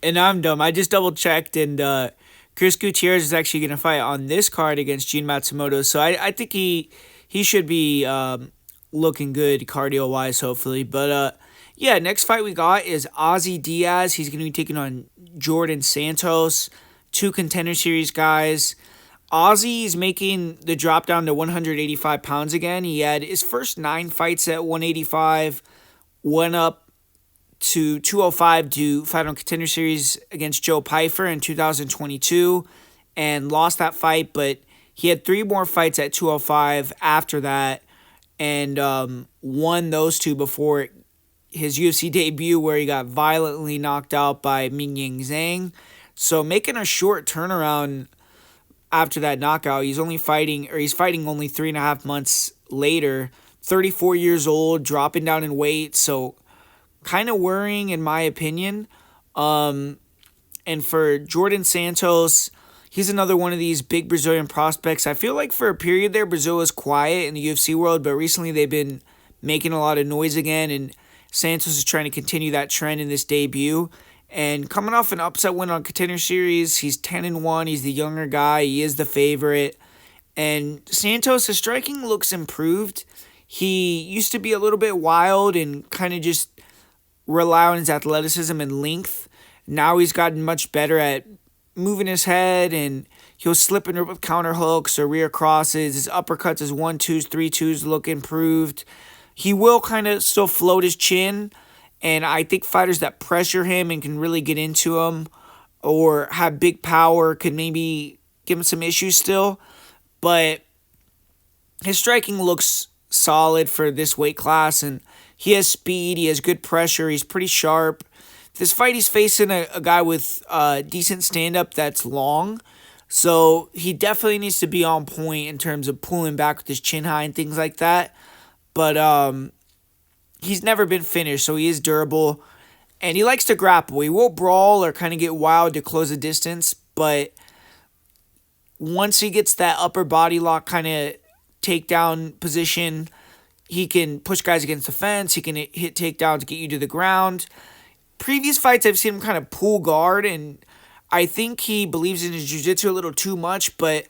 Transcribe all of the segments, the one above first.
And I'm dumb. I just double checked, and Chris Gutierrez is actually going to fight on this card against Gene Matsumoto. So I think he should be looking good cardio wise, hopefully. But yeah, next fight we got is Ozzy Diaz. He's going to be taking on Djorden Santos, two contender series guys. Ozzy is making the drop down to 185 pounds again. He had his first 9 fights at 185, went up to 205 to fight on Contender Series against Joe Pyfer in 2022 and lost that fight, but he had 3 more fights at 205 after that and won those two before his UFC debut where he got violently knocked out by Ming Yang Zhang. So making a short turnaround after that knockout, he's fighting only 3.5 months later, 34 years old, dropping down in weight, so kind of worrying in my opinion. And for Djorden Santos, he's another one of these big Brazilian prospects. I feel like for a period there, Brazil was quiet in the UFC world, but recently they've been making a lot of noise again, and Santos is trying to continue that trend in this debut. And coming off an upset win on Contender Series, he's 10-1. He's the younger guy. He is the favorite. And Santos' striking looks improved. He used to be a little bit wild and kind of just rely on his athleticism and length. Now he's gotten much better at moving his head, and he'll slip and rip with counter hooks or rear crosses. His uppercuts, his 1-2s, 3-2s look improved. He will kind of still float his chin, and I think fighters that pressure him and can really get into him or have big power could maybe give him some issues still. But his striking looks solid for this weight class, and he has speed, he has good pressure, he's pretty sharp. This fight, he's facing a guy with decent stand-up that's long, so he definitely needs to be on point in terms of pulling back with his chin high and things like that. But he's never been finished, so he is durable, and he likes to grapple. He will brawl or kind of get wild to close the distance, but once he gets that upper body lock kind of takedown position, he can push guys against the fence. He can hit takedowns to get you to the ground. Previous fights, I've seen him kind of pull guard, and I think he believes in his jiu-jitsu a little too much, but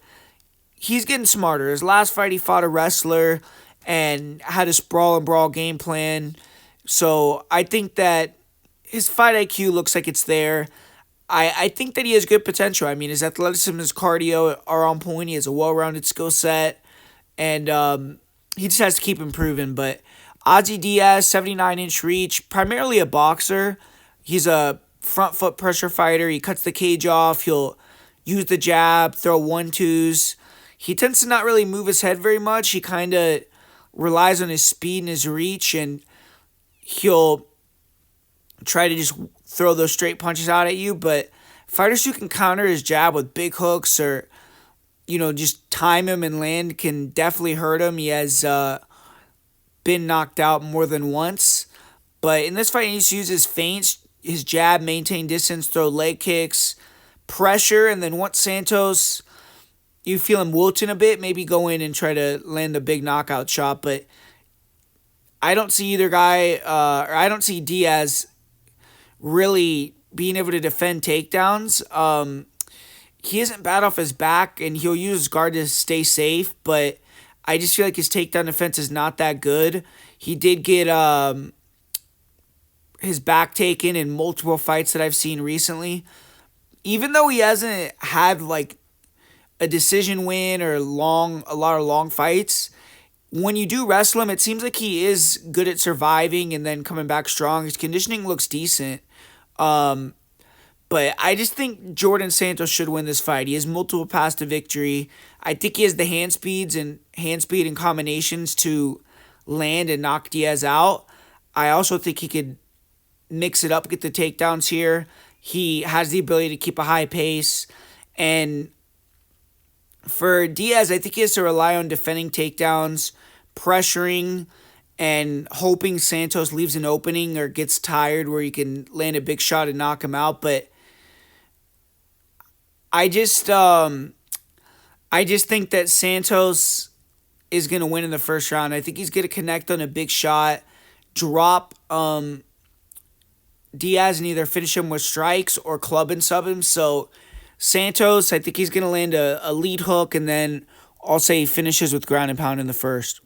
he's getting smarter. His last fight, he fought a wrestler and had a sprawl and brawl game plan. So I think that his fight IQ looks like it's there. I think that he has good potential. I mean, his athleticism and his cardio are on point. He has a well-rounded skill set, and he just has to keep improving. But Ozzy Diaz, 79-inch reach, primarily a boxer. He's a front foot pressure fighter. He cuts the cage off. He'll use the jab, throw 1-2s. He tends to not really move his head very much. He kind of relies on his speed and his reach, and he'll try to just throw those straight punches out at you. But fighters who can counter his jab with big hooks or, just time him and land can definitely hurt him. He has been knocked out more than once. But in this fight, he needs to use his feints, his jab, maintain distance, throw leg kicks, pressure, and then once Santos, you feel him wilting a bit, maybe go in and try to land a big knockout shot. But I don't see either guy, or I don't see Diaz really being able to defend takedowns. He isn't bad off his back, and he'll use his guard to stay safe, but I just feel like his takedown defense is not that good. He did get his back taken in multiple fights that I've seen recently. Even though he hasn't had like a decision win or a lot of long fights, when you do wrestle him, it seems like he is good at surviving and then coming back strong. His conditioning looks decent. But I just think Djorden Santos should win this fight. He has multiple paths to victory. I think he has the hand speed and combinations to land and knock Diaz out. I also think he could mix it up, get the takedowns here. He has the ability to keep a high pace. And for Diaz, I think he has to rely on defending takedowns, pressuring, and hoping Santos leaves an opening or gets tired where he can land a big shot and knock him out. But I just think that Santos is going to win in the first round. I think he's going to connect on a big shot, drop Diaz and either finish him with strikes or club and sub him. So Santos, I think he's going to land a lead hook, and then I'll say he finishes with ground and pound in the first.